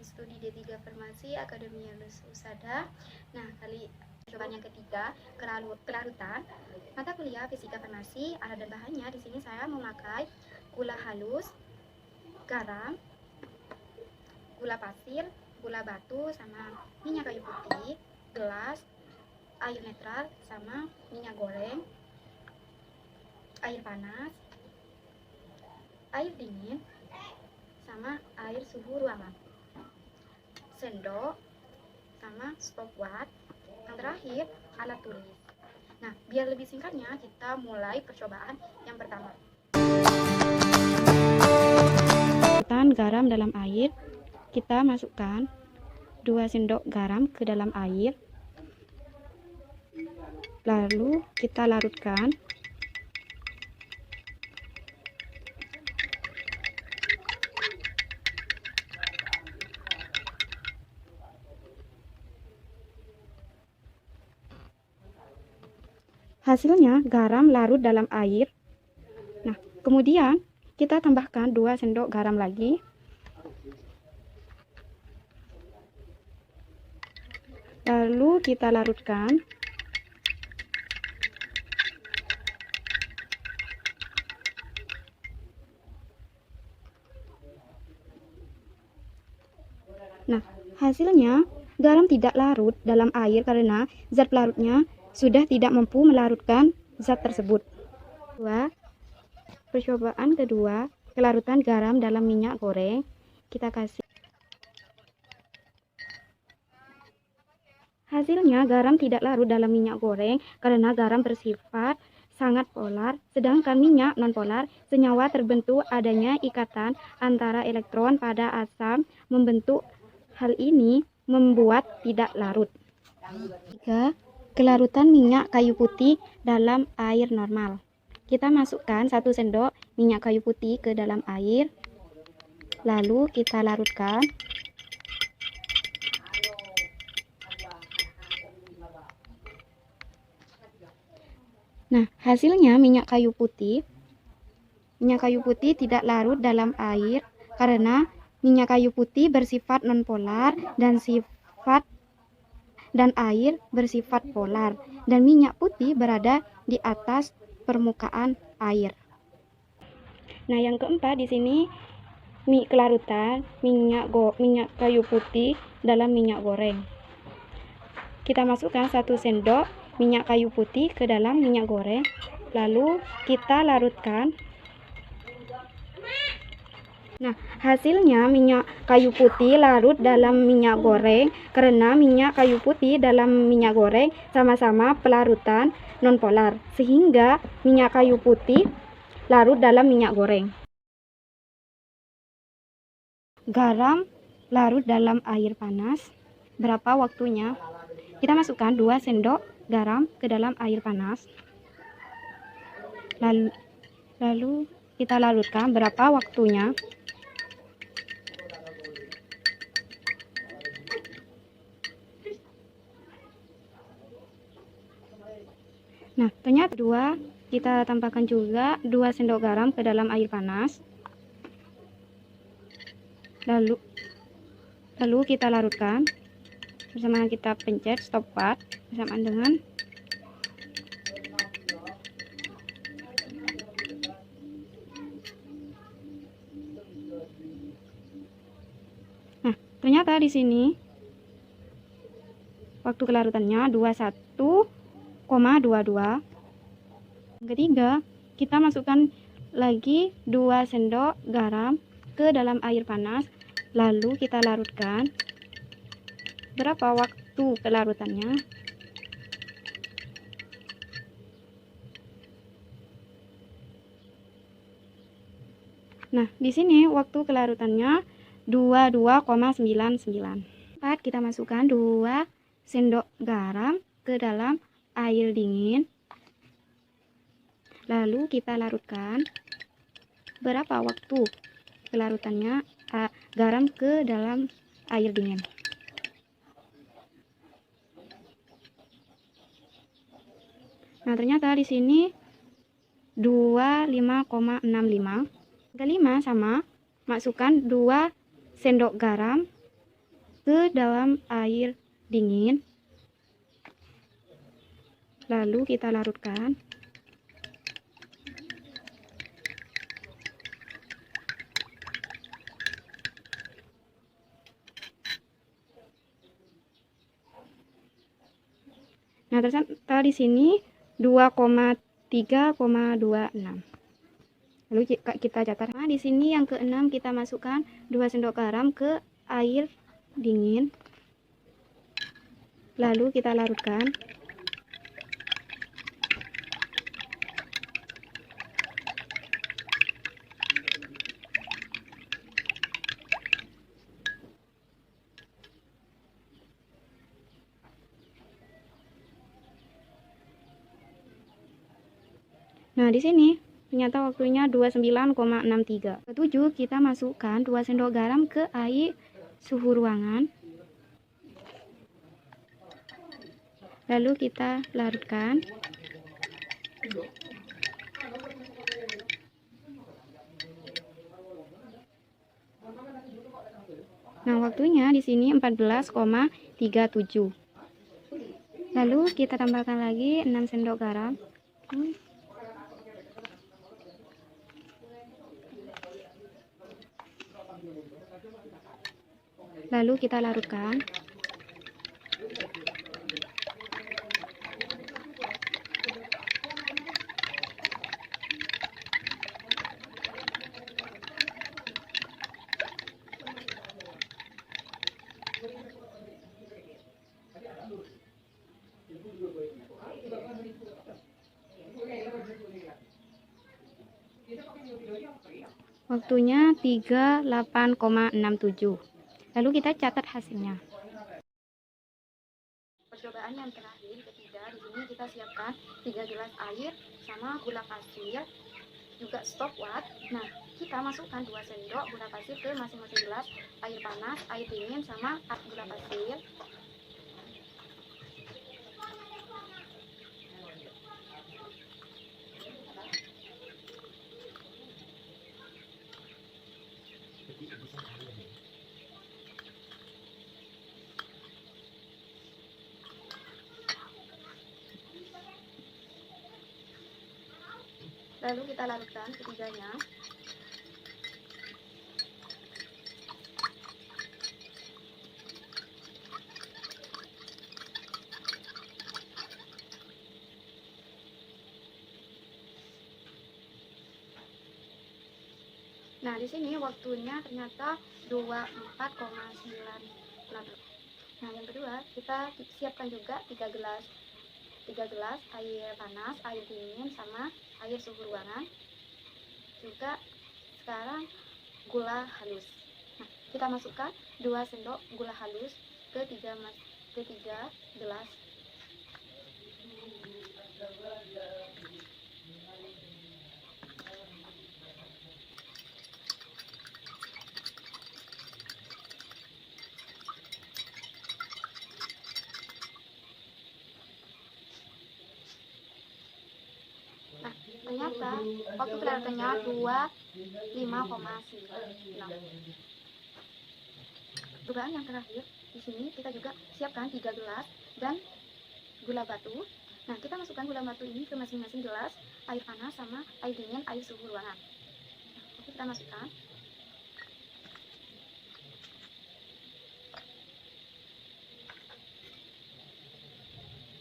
studi D3 Farmasi Akademi Alus Usada. Nah, kali percobaan yang ketiga, kelarutan mata kuliah Fisika Farmasi. Alat dan bahannya di sini saya memakai gula halus, garam, gula pasir, gula batu, sama minyak kayu putih, gelas, air netral, sama minyak goreng, air panas, air dingin, sama air suhu ruangan, sendok, sama stopwatch. Yang terakhir, alat tulis. Nah, biar lebih singkatnya, kita mulai percobaan yang pertama. Garam dalam air, kita masukkan 2 sendok garam ke dalam air, lalu kita larutkan. Hasilnya garam larut dalam air. Nah, kemudian kita tambahkan 2 sendok garam lagi. Lalu kita larutkan. Nah, hasilnya garam tidak larut dalam air karena zat pelarutnya sudah tidak mampu melarutkan zat tersebut. Percobaan kedua, kelarutan garam dalam minyak goreng. Kita kasih. Hasilnya garam tidak larut dalam minyak goreng karena garam bersifat sangat polar, sedangkan minyak nonpolar senyawa terbentuk adanya ikatan antara elektron pada asam membentuk. Hal ini membuat tidak larut. 3. Kelarutan minyak kayu putih dalam air normal. Kita masukkan 1 sendok minyak kayu putih ke dalam air, lalu kita larutkan. Nah, hasilnya minyak kayu putih tidak larut dalam air karena minyak kayu putih bersifat nonpolar dan air bersifat polar, dan minyak putih berada di atas permukaan air. Nah, yang keempat di sini kelarutan minyak kayu putih dalam minyak goreng. Kita masukkan 1 sendok minyak kayu putih ke dalam minyak goreng, lalu kita larutkan. Nah, hasilnya minyak kayu putih larut dalam minyak goreng karena minyak kayu putih dalam minyak goreng sama-sama pelarutan nonpolar, sehingga minyak kayu putih larut dalam minyak goreng. Garam larut dalam air panas. Berapa waktunya? Kita masukkan 2 sendok garam ke dalam air panas, lalu kita larutkan. Berapa waktunya? Nah, ternyata kita tambahkan juga 2 sendok garam ke dalam air panas, lalu kita larutkan bersama kita pencet stopwatch bersamaan dengan. Nah, ternyata di sini waktu kelarutannya 21,22. Yang ketiga, kita masukkan lagi 2 sendok garam ke dalam air panas, lalu kita larutkan. Berapa waktu kelarutannya? Nah, di sini waktu kelarutannya 22,99. Kita masukkan 2 sendok garam ke dalam air dingin, lalu kita larutkan. Berapa waktu kelarutannya garam ke dalam air dingin? Nah, ternyata di sini 25,65. Kelima sama, masukkan 2 sendok garam ke dalam air dingin, lalu kita larutkan. Nah, ternyata di sini 2,3,26. Lalu kita catat. Nah, di sini yang keenam kita masukkan 2 sendok garam ke air dingin. Lalu kita larutkan. Nah, di sini ternyata waktunya 29,63. Ketujuh, kita masukkan 2 sendok garam ke air suhu ruangan. Lalu kita larutkan. Nah, waktunya di sini 14,37. Lalu kita tambahkan lagi 6 sendok garam. Lalu kita larutkan. Waktunya 38,67. Lalu kita catat hasilnya. Percobaan yang terakhir ketiga, di sini kita siapkan 3 gelas air sama gula pasir, juga stopwatch. Nah, kita masukkan 2 sendok gula pasir ke masing-masing gelas air panas, air dingin sama gula pasir. Lalu kita larutkan ketiganya. Nah, di sini waktunya ternyata 24,9. Nah, yang kedua, kita siapkan juga 3 gelas air panas, air dingin sama air suhu ruangan. Juga sekarang gula halus. Nah, kita masukkan 2 sendok gula halus ke 3 gelas. Nah, ternyata waktu kelarutannya 25,9. Dugaan yang terakhir, di sini kita juga siapkan 3 gelas dan gula batu. Nah, kita masukkan gula batu ini ke masing-masing gelas air panas sama air dingin, air suhu ruangan. Oke, kita masukkan.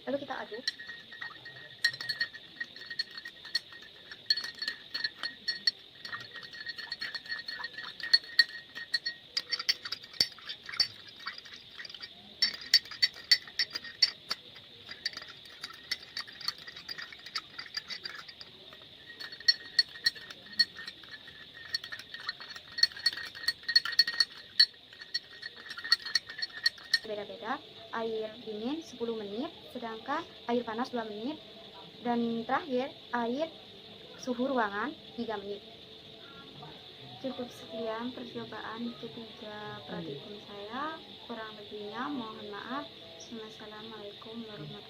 Lalu kita aduk. Beda-beda, air dingin 10 menit, sedangkan air panas 2 menit, dan terakhir air suhu ruangan 3 menit. Cukup sekian percobaan ketiga praktikum saya, kurang lebihnya mohon maaf. Wassalamualaikum warahmatullahi wabarakatuh.